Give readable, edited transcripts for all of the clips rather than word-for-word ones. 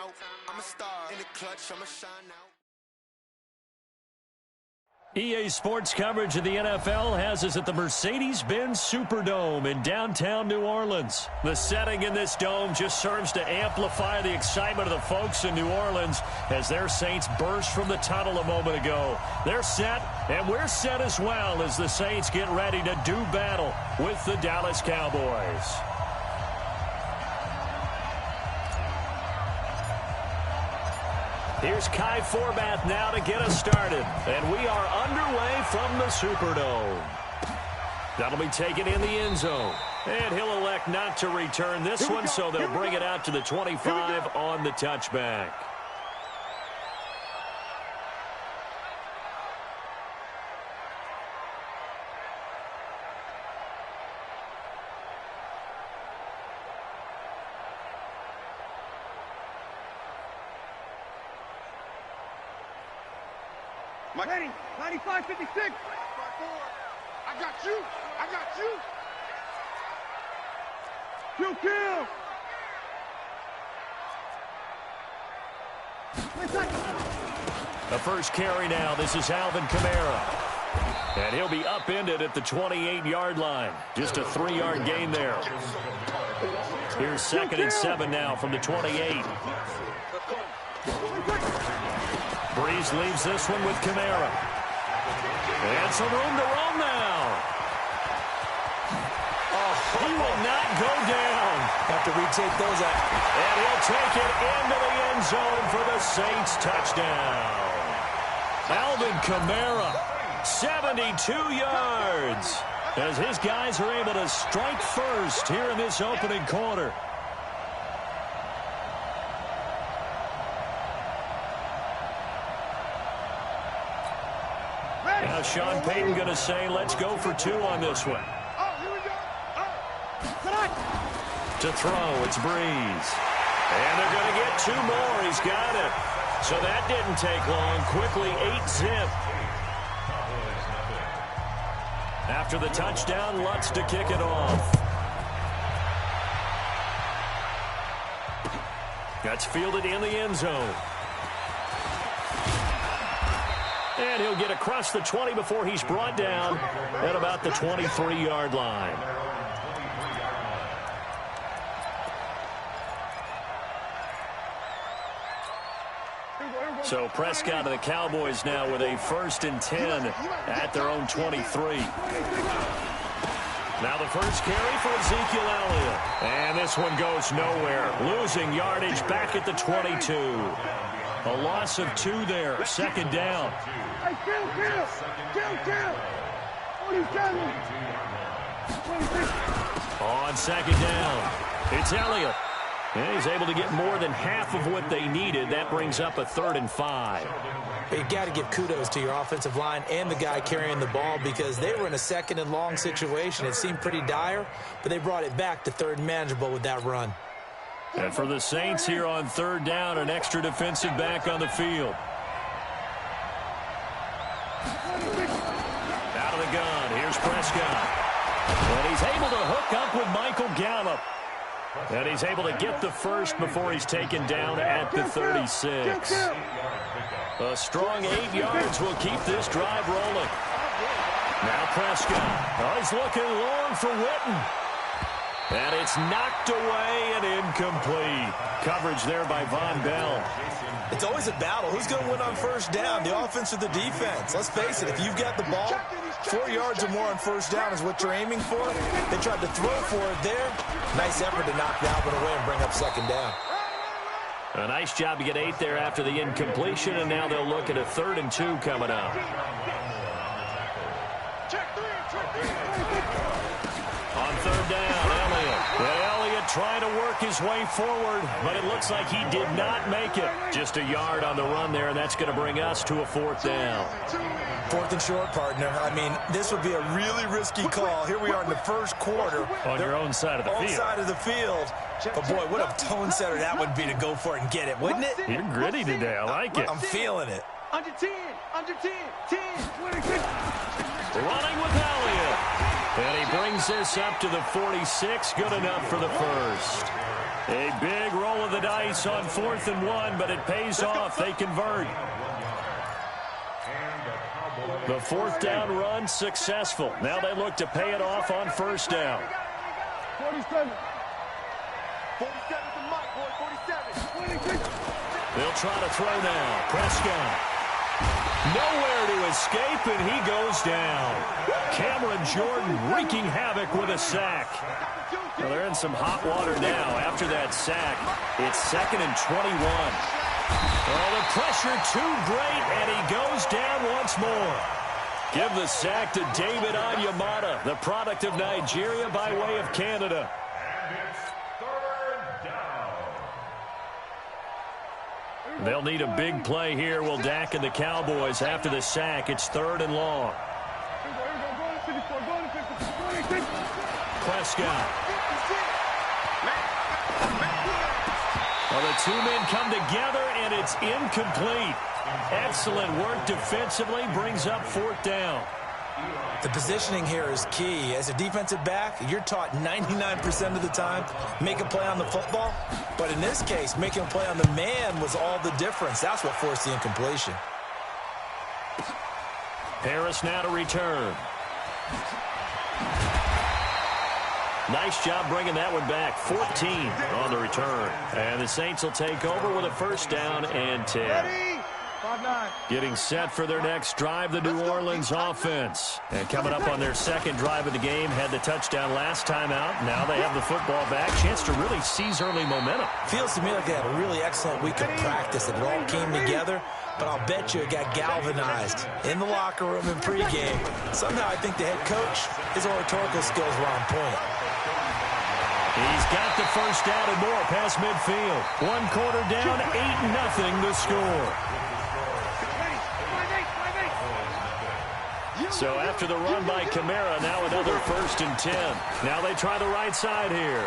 out. I'm a star in the clutch, I'ma shine out. EA Sports coverage of the NFL has us at the Mercedes-Benz Superdome in downtown New Orleans. The setting in this dome just serves to amplify the excitement of the folks in New Orleans as their Saints burst from the tunnel a moment ago. They're set, and we're set as well as the Saints get ready to do battle with the Dallas Cowboys. Here's Kai Forbath now to get us started. And we are underway from the Superdome. That'll be taken in the end zone. And he'll elect not to return this one, so they'll bring it out to the 25 on the touchback. Ready, 95, 56. I got you. I got you. Kill. The first carry now. This is Alvin Kamara. And he'll be upended at the 28-yard line. Just a 3-yard gain there. Here's 2nd and 7 now from the 28. Breeze leaves this one with Kamara. And some room to roam now. Oh, he will not go down. Have to retake those out. And he'll take it into the end zone for the Saints touchdown. Alvin Kamara, 72 yards. As his guys are able to strike first here in this opening quarter. Now Sean Payton going to say, let's go for 2 on this one. To throw, it's Breeze. And they're going to get 2 more. He's got it. So that didn't take long. Quickly, 8-zip. After the touchdown, Lutz to kick it off. That's fielded in the end zone. And he'll get across the 20 before he's brought down at about the 23-yard line. So Prescott and the Cowboys now with a 1st and 10 at their own 23. Now the first carry for Ezekiel Elliott. And this one goes nowhere. Losing yardage back at the 22. A loss of 2 there. 2nd down. Kill. On 2nd down, it's Elliott. And he's able to get more than half of what they needed. That brings up a 3rd and 5. You got to give kudos to your offensive line and the guy carrying the ball because they were in a 2nd and long situation. It seemed pretty dire, but they brought it back to 3rd and manageable with that run. And for the Saints here on 3rd down, an extra defensive back on the field. Out of the gun, here's Prescott. And he's able to hook up with Michael Gallup. And he's able to get the first before he's taken down at the 36. A strong 8 yards will keep this drive rolling. Now Prescott. Oh, he's looking long for Witten. And it's knocked away and incomplete. Coverage there by Von Bell. It's always a battle. Who's going to win on 1st down, the offense or the defense? Let's face it, if you've got the ball, 4 yards or more on 1st down is what you're aiming for. They tried to throw for it there. Nice effort to knock that one away and bring up 2nd down. A nice job to get 8 there after the incompletion, and now they'll look at a 3rd and 2 coming up. On 3rd down, Elliott. Elliott trying to work his way forward, but it looks like he did not make it. Just a yard on the run there, and that's going to bring us to a 4th down. 4th and short, partner. I mean, this would be a really risky call. Here we are in the 1st quarter. On your own side of the field. Own side of the field. But, boy, what a tone setter that would be to go for it and get it, wouldn't it? You're gritty today. I like it. I'm feeling it. Under 10, 10, 26. Running with Elliott. And he brings this up to the 46. Good enough for the first. A big roll of the dice on 4th and 1, but it pays off. They convert. The 4th down run successful. Now they look to pay it off on 1st down. 47. 47 to Mike, boy, 47. They'll try to throw now. Prescott. Nowhere to escape, and he goes down. Cameron Jordan wreaking havoc with a sack. Well, they're in some hot water now after that sack. It's 2nd and 21. Oh, the pressure too great, and he goes down once more. Give the sack to David Onyemata, the product of Nigeria by way of Canada. They'll need a big play here. Will Dak and the Cowboys after the sack. It's 3rd and long. Prescott. Well, the two men come together, and it's incomplete. Excellent work defensively. Brings up 4th down. The positioning here is key. As a defensive back, you're taught 99% of the time, make a play on the football. But in this case, making a play on the man was all the difference. That's what forced the incompletion. Harris now to return. Nice job bringing that one back. 14 on the return. And the Saints will take over with a 1st down and 10. Ready? 5-9. Getting set for their next drive, the New Orleans offense. And coming up on their 2nd drive of the game, had the touchdown last time out. Now they have the football back. Chance to really seize early momentum. Feels to me like they had a really excellent week of practice. It all came together, but I'll bet you it got galvanized in the locker room in pregame. Somehow I think the head coach, his oratorical skills were on point. He's got the 1st down and more past midfield. 1 quarter down, 8-0 the score. So after the run by Kamara, now another 1st and 10. Now they try the right side here.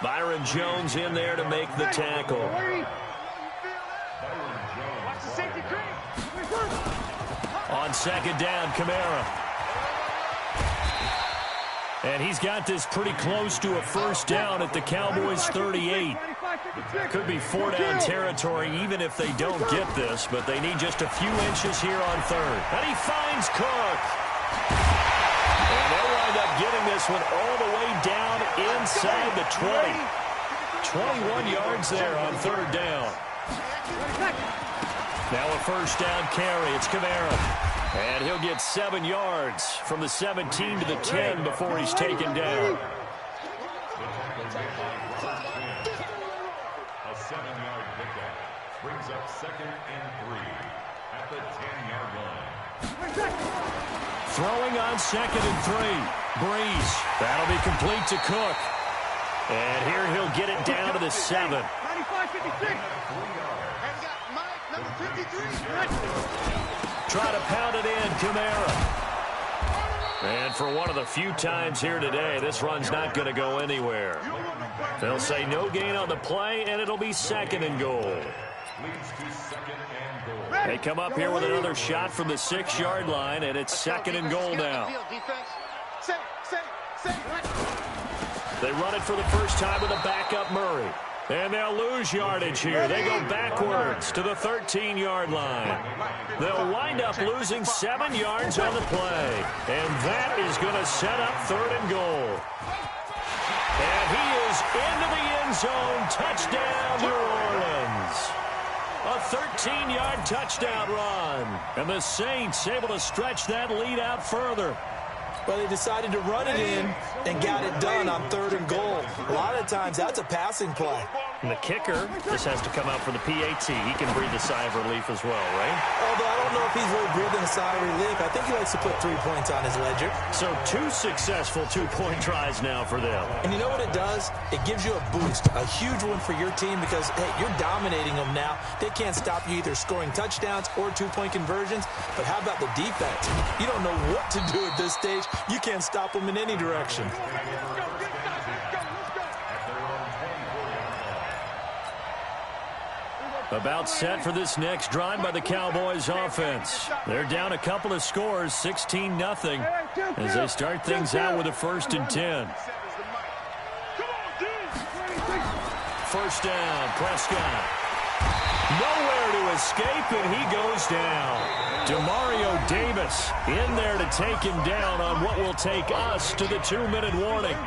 Byron Jones in there to make the tackle. On 2nd down, Kamara. And he's got this pretty close to a 1st down at the Cowboys' 38. Could be 4-down territory even if they don't get this, but they need just a few inches here on 3rd. And he finds Cook. And they'll wind up getting this one all the way down inside the 20. 21 yards there on 3rd down. Now a 1st down carry. It's Kamara. And he'll get 7 yards from the 17 to the 10 before he's taken down. A 7-yard pickup brings up 2nd and 3 at the 10-yard line. Throwing on 2nd and 3. Breeze. That'll be complete to Cook. And here he'll get it down to the 7. 95-56. Number 53. Try to pound it in, Kamara. And for one of the few times here today, this run's not going to go anywhere. They'll say no gain on the play, and it'll be 2nd and goal. They come up here with another shot from the 6-yard line, and it's 2nd and goal now. They run it for the first time with a backup Murray. And they'll lose yardage here. They go backwards to the 13-yard line. They'll wind up losing 7 yards on the play. And that is going to set up 3rd and goal. And he is into the end zone. Touchdown, New Orleans. A 13-yard touchdown run. And the Saints able to stretch that lead out further. Well, they decided to run it in and got it done on 3rd and goal. A lot of times, that's a passing play. And the kicker, this has to come out for the PAT. He can breathe a sigh of relief as well, right? Although I don't know if he's really breathing a sigh of relief. I think he likes to put 3 points on his ledger. So 2 successful 2-point tries now for them. And you know what it does? It gives you a boost, a huge one for your team because, hey, you're dominating them now. They can't stop you either scoring touchdowns or 2-point conversions. But how about the defense? You don't know what to do at this stage. You can't stop them in any direction. About set for this next drive by the Cowboys offense. They're down a couple of scores, 16-0, as they start things out with a 1st and 10. first down. Prescott. Nowhere to escape, and he goes down. Demario Davis in there to take him down on what will take us to the 2-minute warning.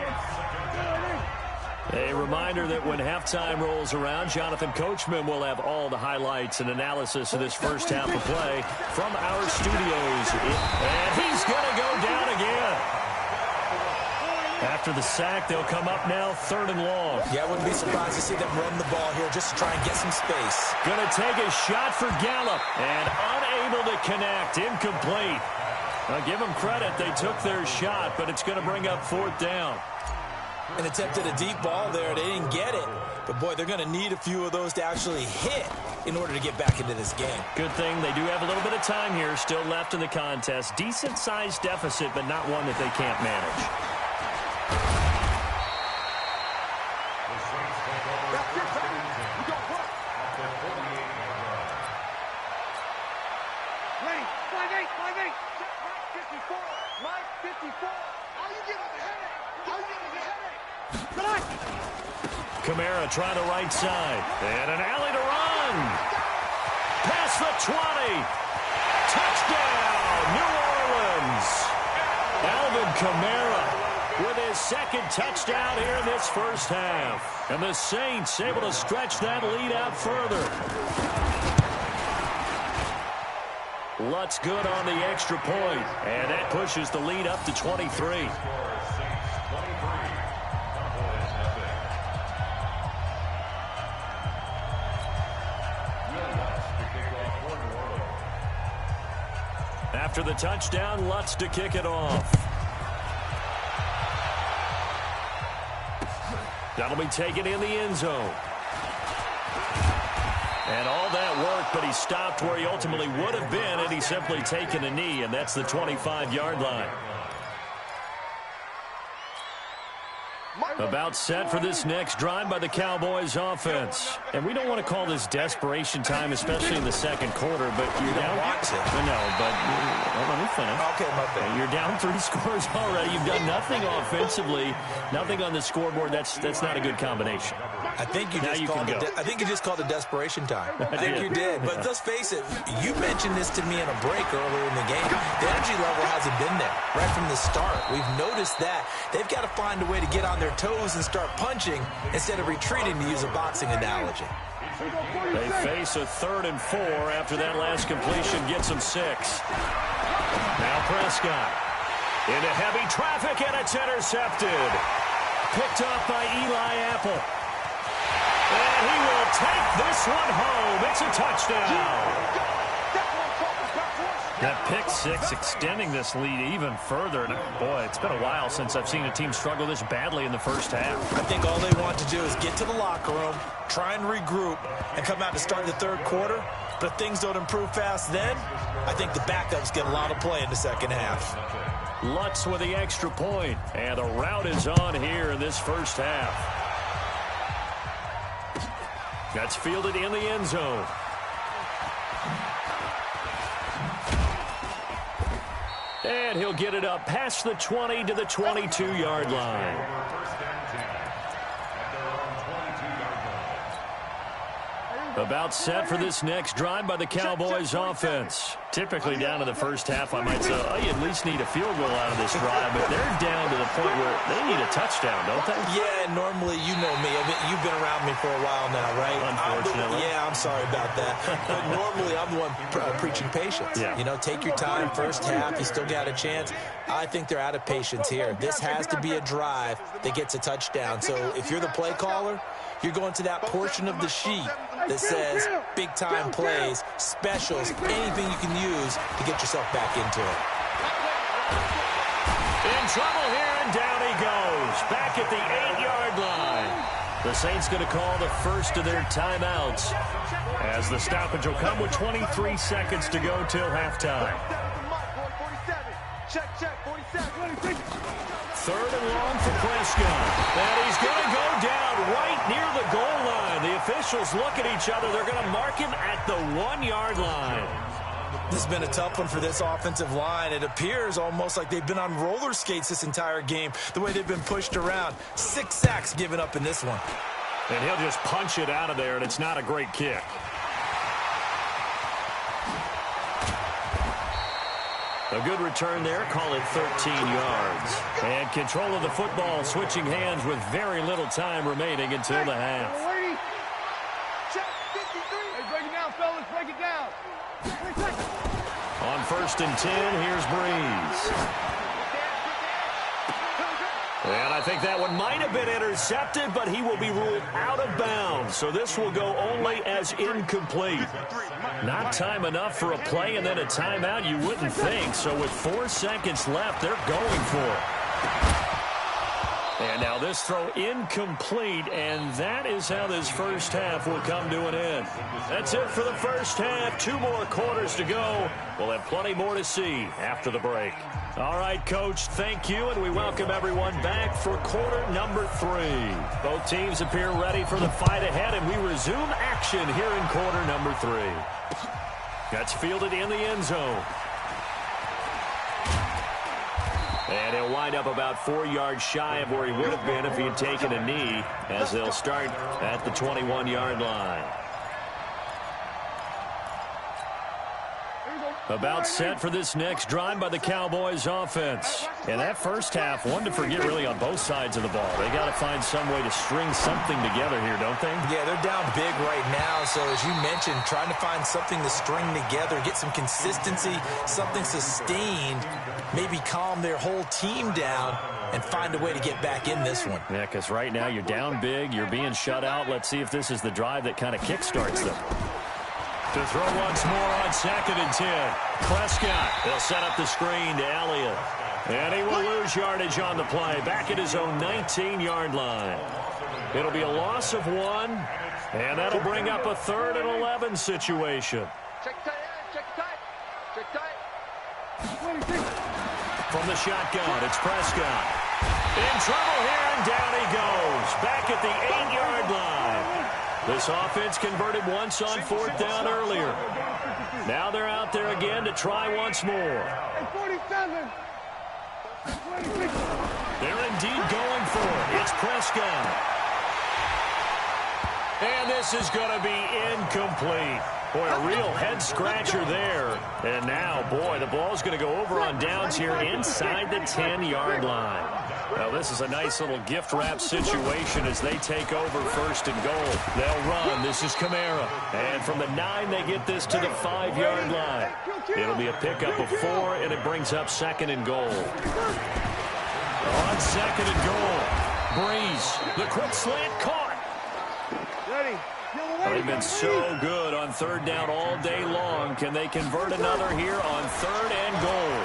A reminder that when halftime rolls around, Jonathan Coachman will have all the highlights and analysis of this first half of play from our studios. And he's going to go down again. After the sack, they'll come up now 3rd and long. Yeah, I wouldn't be surprised to see them run the ball here just to try and get some space. Going to take a shot for Gallup and unable to connect. Incomplete. Now give them credit. They took their shot, but it's going to bring up 4th down. An attempt at a deep ball there. They didn't get it. But, boy, they're going to need a few of those to actually hit in order to get back into this game. Good thing they do have a little bit of time here still left in the contest. Decent-sized deficit, but not one that they can't manage. Ready, 5-8, 5-8. Mike 54, Mike 54. All you get is a headache. All you get is a headache. Good luck. Kamara trying the right side. And an alley to run. Past the 20. Touchdown, New Orleans. Alvin Kamara with his 2nd touchdown here in this first half. And the Saints able to stretch that lead out further. Lutz good on the extra point, and that pushes the lead up to 23. After the touchdown, Lutz to kick it off. That'll be taken in the end zone. And all that work, but he stopped where he ultimately would have been had he simply taken a knee, and that's the 25-yard line. About set for this next drive by the Cowboys offense. And we don't want to call this desperation time, especially in the second quarter, but you're down. No, but let me finish. Okay, my bad. You're down 3 scores already. You've done nothing offensively, nothing on the scoreboard. That's not a good combination. I think you just called it desperation time. I think you did. But let's face it, you mentioned this to me in a break earlier in the game. The energy level hasn't been there right from the start. We've noticed that. They've got to find a way to get on their toes and start punching instead of retreating, to use a boxing analogy. They face a 3rd and 4 after that last completion gets them 6. Now Prescott into heavy traffic, and it's intercepted. Picked up by Eli Apple. And he will take this one home. It's a touchdown. That pick 6 extending this lead even further. And boy, it's been a while since I've seen a team struggle this badly in the first half. I think all they want to do is get to the locker room, try and regroup, and come out to start the 3rd quarter. But if things don't improve fast then, I think the backups get a lot of play in the second half. Lutz with the extra point. And the route is on here in this first half. That's fielded in the end zone. And he'll get it up past the 20 to the 22-yard line. About set for this next drive by the Cowboys offense. Typically down to the first half, I might say, oh, you at least need a field goal out of this drive, but they're down to the point where they need a touchdown, don't they? Yeah, normally, you know me. You've been around me for a while now, right? Unfortunately. I'm sorry about that. But normally, I'm the one preaching patience. Yeah. You know, take your time, first half, you still got a chance. I think they're out of patience here. This has to be a drive that gets a touchdown. So if you're the play caller, you're going to that portion of the sheet that says big-time plays, specials, anything you can use to get yourself back into it. In trouble here, and down he goes. Back at the 8-yard line. The Saints going to call the first of their timeouts as the stoppage will come with 23 seconds to go till halftime. Check, 47. 3rd and long for Prescott. And he's going to go down right near the goal line. The officials look at each other. They're going to mark him at the 1-yard line. This has been a tough one for this offensive line. It appears almost like they've been on roller skates this entire game, the way they've been pushed around. 6 sacks given up in this one. And he'll just punch it out of there, and it's not a great kick. A good return there. Call it 13 yards. And control of the football, switching hands with very little time remaining until the half. Check 53. Hey, break it down, fellas. Break it down. On 1st and 10, here's Breeze. And I think that one might have been intercepted, but he will be ruled out of bounds. So this will go only as incomplete. Not time enough for a play and then a timeout, you wouldn't think. So with 4 seconds left, they're going for it. And now this throw incomplete, and that is how this first half will come to an end. That's it for the first half. 2 more quarters to go. We'll have plenty more to see after the break. All right, Coach, thank you, and we welcome everyone back for quarter number 3. Both teams appear ready for the fight ahead, and we resume action here in quarter number 3. That's fielded in the end zone. And he'll wind up about 4 yards shy of where he would have been if he had taken a knee, as they'll start at the 21-yard line. About set for this next drive by the Cowboys offense. And that first half, one to forget really on both sides of the ball. They got to find some way to string something together here, don't they? Yeah, they're down big right now. So as you mentioned, trying to find something to string together, get some consistency, something sustained, maybe calm their whole team down and find a way to get back in this one. Yeah, because right now you're down big, you're being shut out. Let's see if this is the drive that kind of kickstarts them. To throw once more on 2nd and 10. Prescott, they'll set up the screen to Elliott. And he will lose yardage on the play, back at his own 19-yard line. It'll be a loss of 1, and that'll bring up a 3rd and 11 situation. Check tight end. Check tight. Check tight. From the shotgun, it's Prescott. In trouble here, and down he goes. Back at the 8-yard line. This offense converted once on 4th down earlier. Now they're out there again to try once more. 47. They're indeed going for it. It's Prescott. And this is going to be incomplete. Boy, a real head-scratcher there. And now, boy, the ball's going to go over on downs here inside the 10-yard line. Well, this is a nice little gift wrap situation as they take over 1st and goal. They'll run. This is Kamara. And from the 9, they get this to the 5-yard line. It'll be a pickup of 4, and it brings up 2nd and goal. On 2nd and goal, Breeze, the quick slant caught. Ready. They've been so good on 3rd down all day long. Can they convert another here on 3rd and goal?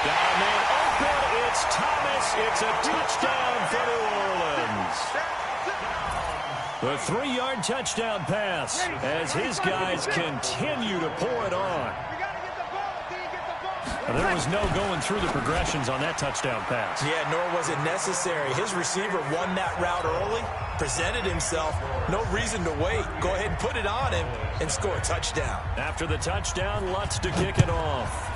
Down man open. It's Thomas. It's a touchdown for New Orleans. The 3-yard touchdown pass as his guys continue to pour it on. There was no going through the progressions on that touchdown pass. Yeah, nor was it necessary. His receiver won that route early, presented himself. No reason to wait. Go ahead and put it on him and score a touchdown. After the touchdown, Lutz to kick it off.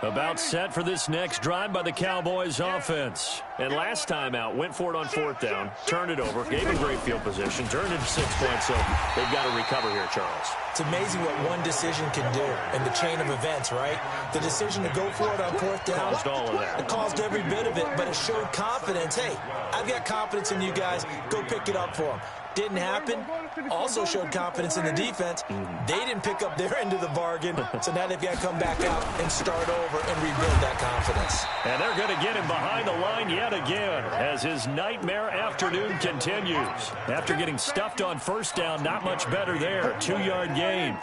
About set for this next drive by the Cowboys offense. And last time out, went for it on 4th down, turned it over, gave him great field position, turned into 6 points, so they've got to recover here, Charles. It's amazing what one decision can do in the chain of events, right? The decision to go for it on 4th down. Caused all of that. It caused every bit of it, but it showed confidence. Hey, I've got confidence in you guys. Go pick it up for them. Didn't happen. Also showed confidence in the defense. They didn't pick up their end of the bargain, so now they've got to come back out and start over and rebuild that confidence. And they're going to get him behind the line yet again as his nightmare afternoon continues. After getting stuffed on 1st down, not much better there. 2-yard gain.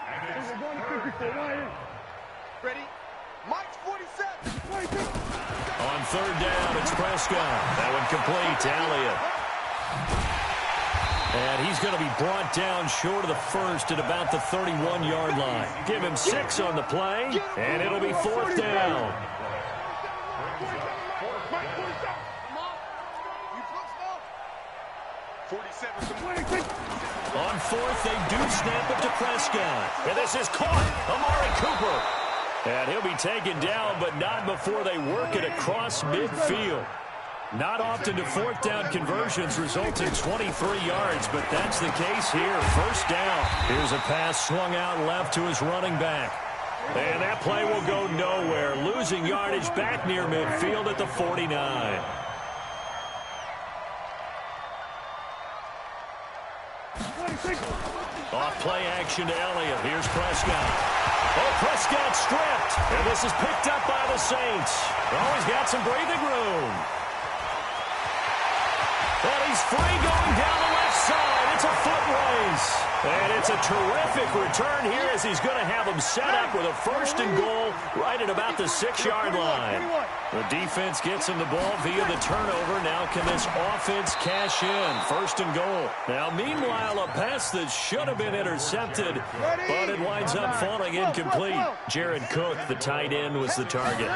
Ready? Mike's 47. On 3rd down, it's Prescott. That one complete to Elliott. And he's going to be brought down short of the 1st at about the 31-yard line. Give him 6 on the play, and it'll be 4th down. On fourth, they do snap it to Prescott. And this is caught. Amari Cooper. And he'll be taken down, but not before they work it across midfield. Not often do fourth down conversions result in 23 yards, but that's the case here. First down. Here's a pass swung out left to his running back. And that play will go nowhere. Losing yardage back near midfield at the 49. Off play action to Elliott. Here's Prescott. Oh, Prescott stripped. And this is picked up by the Saints. Oh, he's got some breathing room. And he's free going down the left side. It's a foot race. And it's a terrific return here as he's going to have him set up with a first and goal right at about the 6-yard line. The defense gets him the ball via the turnover. Now can this offense cash in? First and goal. Now, meanwhile, a pass that should have been intercepted, but it winds up falling incomplete. Jared Cook, the tight end, was the target.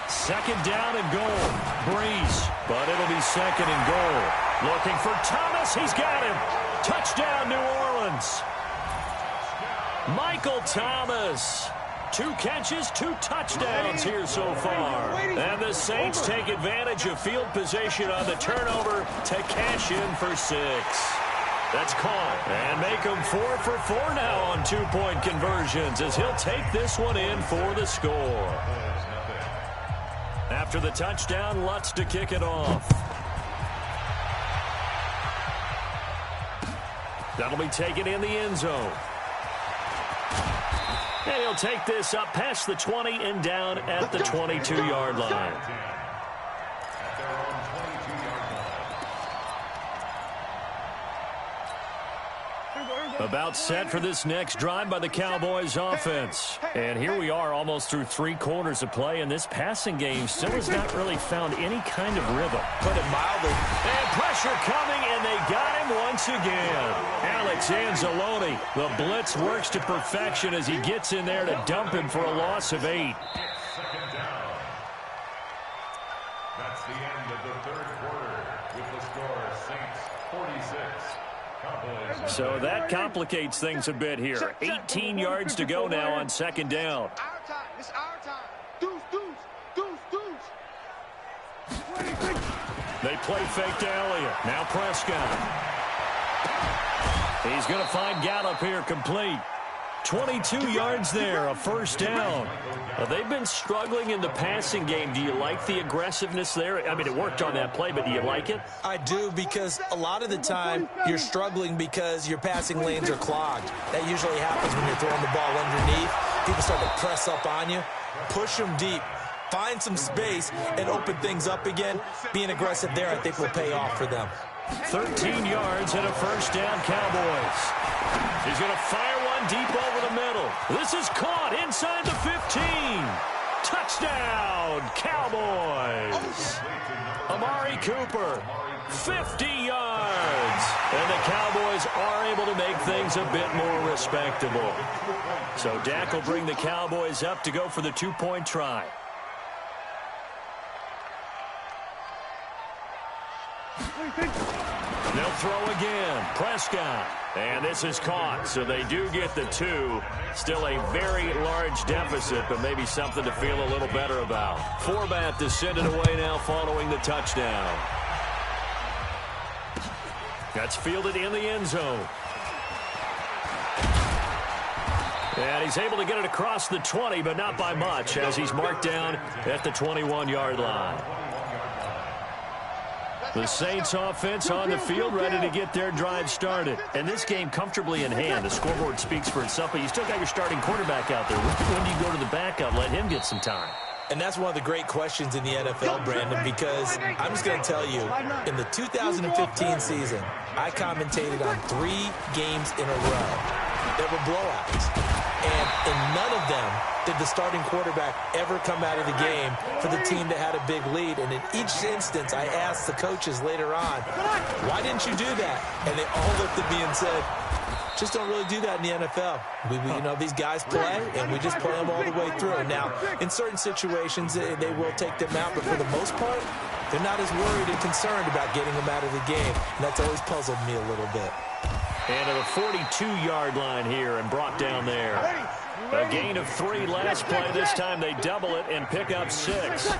Second down and goal. Breeze, but it'll be second and goal. Looking for Thomas. He's got him. Touchdown, New Orleans. Michael Thomas. 2 catches, 2 touchdowns here so far. And the Saints take advantage of field position on the turnover to cash in for 6. That's caught. And make him 4 for 4 now on 2-point conversions as he'll take this one in for the score. After the touchdown, Lutz to kick it off. That'll be taken in the end zone. And he'll take this up past the 20 and down at the 22-yard line. About set for this next drive by the Cowboys offense. And here we are almost through 3 quarters of play, and this passing game still has not really found any kind of rhythm. Put it mildly. And pressure coming, and they got him once again. Alex Anzalone, the blitz works to perfection as he gets in there to dump him for a loss of 8. Second down. That's the end of the third quarter with the score Saints 46. So that complicates things a bit here. 18 yards to go now on second down. Our time. It's our time. Deuce, deuce, deuce, deuce. They play fake to Elliott. Now Prescott. He's going to find Gallup here complete. 22 yards there, a first down. They've been struggling in the passing game. Do you like the aggressiveness there? I mean, it worked on that play, but do you like it? I do, because a lot of the time you're struggling because your passing lanes are clogged. That usually happens when you're throwing the ball underneath. People start to press up on you. Push them deep. Find some space and open things up again. Being aggressive there, I think, will pay off for them. 13 yards and a first down, Cowboys. He's going to fire one deep over the middle. This is caught inside the 15. Touchdown, Cowboys. Amari Cooper, 50 yards. And the Cowboys are able to make things a bit more respectable. So Dak will bring the Cowboys up to go for the 2-point try. They'll throw again. Prescott. And this is caught, so they do get the 2. Still a very large deficit, but maybe something to feel a little better about. Forbat to send it away now following the touchdown. That's fielded in the end zone. And he's able to get it across the 20, but not by much, as he's marked down at the 21-yard line. The Saints offense on the field, ready to get their drive started. And this game comfortably in hand. The scoreboard speaks for itself, but you still got your starting quarterback out there. When do you go to the backup, let him get some time? And that's one of the great questions in the NFL, Brandon, because I'm just going to tell you, in the 2015 season, I commentated on 3 games in a row that were blowouts. And in none of them did the starting quarterback ever come out of the game for the team that had a big lead. And in each instance, I asked the coaches later on, why didn't you do that? And they all looked at me and said, just don't really do that in the NFL. You know, these guys play, and we just play them all the way through. Now, in certain situations, they will take them out, but for the most part, they're not as worried and concerned about getting them out of the game. And that's always puzzled me a little bit. And to the 42-yard line here and brought down there. A gain of 3 last play. This time they double it and pick up 6.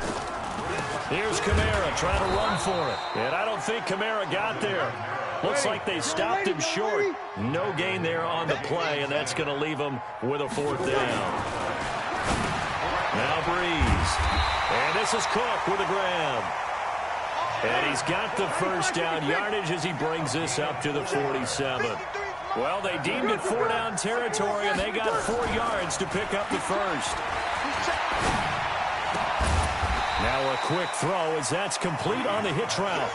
Here's Kamara trying to run for it. And I don't think Kamara got there. Looks like they stopped him short. No gain there on the play, and that's going to leave him with a 4th down. Now Breeze. And this is Cook with a grab. And he's got the first down yardage as he brings this up to the 47. Well, they deemed it 4-down territory, and they got 4 yards to pick up the first. Now a quick throw as that's complete on the hitch route.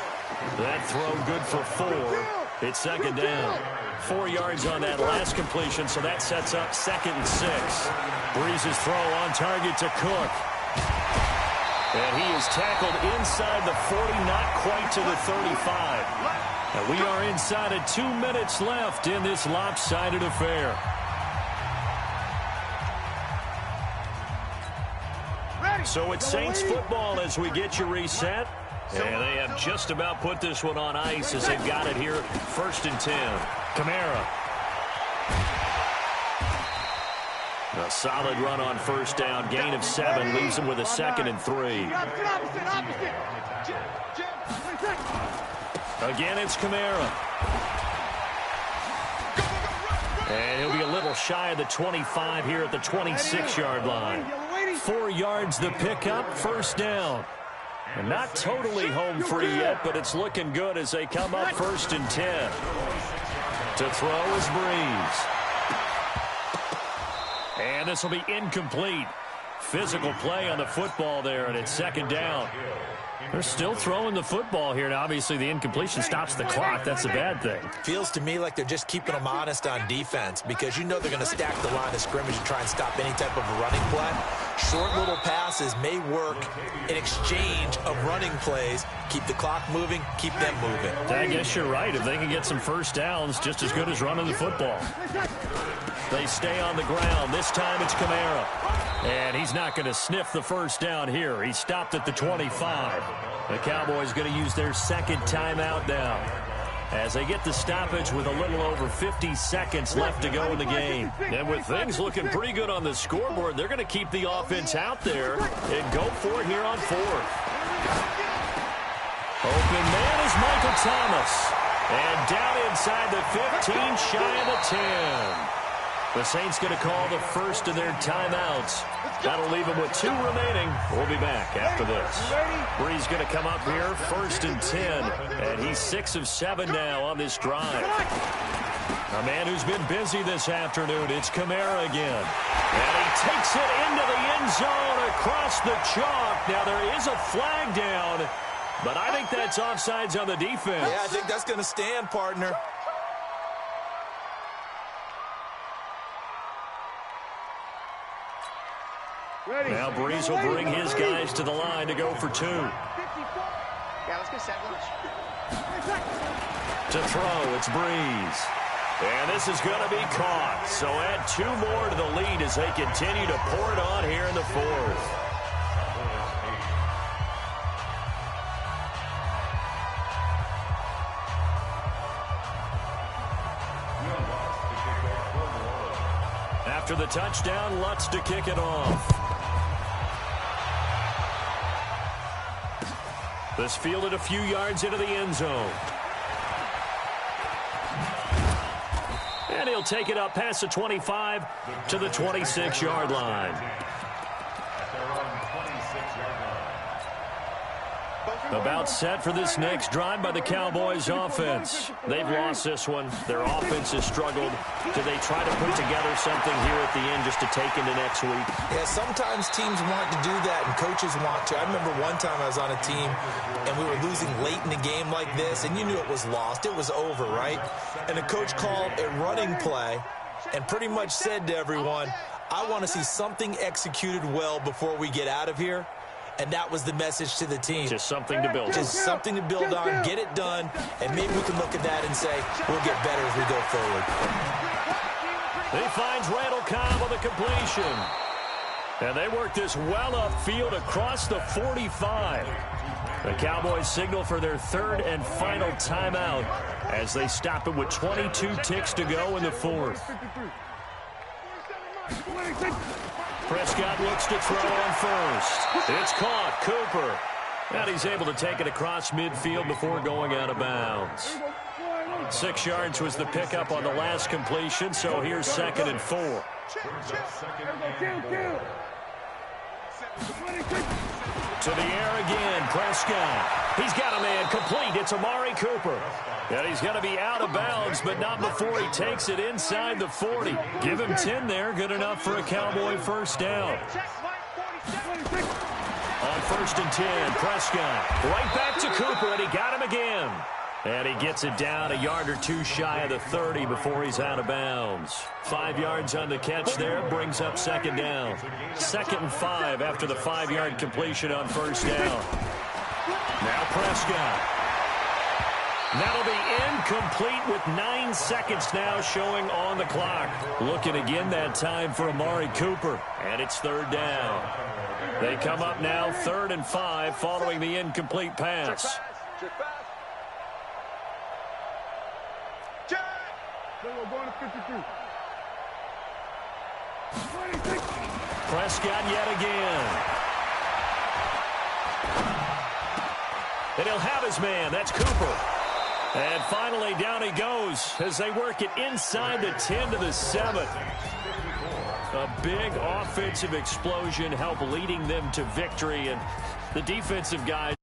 That throw good for 4. It's 2nd down. 4 yards on that last completion, so that sets up 2nd and 6. Breeze's throw on target to Cook. And he is tackled inside the 40, not quite to the 35. And we are inside of 2 minutes left in this lopsided affair. So it's Saints football as we get you reset. And they have just about put this one on ice as they've got it here. 1st and 10. Kamara. A solid run on 1st down. Gain of 7. Leaves him with a 2nd and 3. Again, it's Kamara. And he'll be a little shy of the 25 here at the 26-yard line. 4 yards the pickup. 1st down. And not totally home free yet, but it's looking good as they come up 1st and 10. To throw is Breeze. And this will be incomplete. Physical play on the football there, and it's 2nd down. They're still throwing the football here, and obviously the incompletion stops the clock. That's a bad thing. Feels to me like they're just keeping them honest on defense because you know they're going to stack the line of scrimmage and try and stop any type of a running play. Short little passes may work in exchange of running plays. Keep the clock moving, keep them moving. I guess you're right. If they can get some 1st downs, just as good as running the football. They stay on the ground. This time it's Kamara. And he's not going to sniff the 1st down here. He stopped at the 25. The Cowboys going to use their 2nd timeout now as they get the stoppage with a little over 50 seconds left to go in the game. And with things looking pretty good on the scoreboard, they're going to keep the offense out there and go for it here on 4th. Open man is Michael Thomas. And down inside the 15, shy of the 10. The Saints going to call the first of their timeouts. That'll leave them with 2 remaining. We'll be back after this. Breeze going to come up here, 1st and 10. And he's 6 of 7 now on this drive. A man who's been busy this afternoon, it's Kamara again. And he takes it into the end zone across the chalk. Now there is a flag down, but I think that's offsides on the defense. Yeah, I think that's going to stand, partner. Now Breeze will bring his guys to the line to go for 2. Yeah, let's go set lunch. To throw, it's Breeze. And this is going to be caught. So add 2 more to the lead as they continue to pour it on here in the 4th. After the touchdown, Lutz to kick it off. This fielded a few yards into the end zone. And he'll take it up past the 25 to the 26-yard line. About set for this next drive by the Cowboys offense. They've lost this one. Their offense has struggled. Do they try to put together something here at the end just to take into next week? Yeah, sometimes teams want to do that and coaches want to. I remember one time I was on a team and we were losing late in the game like this, and you knew it was lost. It was over, right? And the coach called a running play and pretty much said to everyone, I want to see something executed well before we get out of here. And that was the message to the team. Just something to build on. Just something to build on, get it done, and maybe we can look at that and say, we'll get better as we go forward. He finds Randall Cobb on the completion. And they work this well upfield across the 45. The Cowboys signal for their third and final timeout as they stop it with 22 ticks to go in the fourth. Prescott looks to throw on first. It's caught. Cooper. And he's able to take it across midfield before going out of bounds. 6 yards was the pickup on the last completion, so here's 2nd and 4. To the air again, Prescott. He's got a man complete. It's Amari Cooper. And he's going to be out of bounds, but not before he takes it inside the 40. Give him 10 there. Good enough for a Cowboy first down. On 1st and 10, Prescott. Right back to Cooper, and he got him again. And he gets it down a yard or two shy of the 30 before he's out of bounds. 5 yards on the catch there, brings up 2nd down. 2nd and 5 after the 5-yard completion on 1st down. Now Prescott. That'll be incomplete with 9 seconds now showing on the clock. Looking again that time for Amari Cooper. And it's 3rd down. They come up now 3rd and 5 following the incomplete pass. Prescott yet again. And he'll have his man. That's Cooper. And finally down he goes as they work it inside the 10 to the 7. A big offensive explosion help leading them to victory. And the defensive guys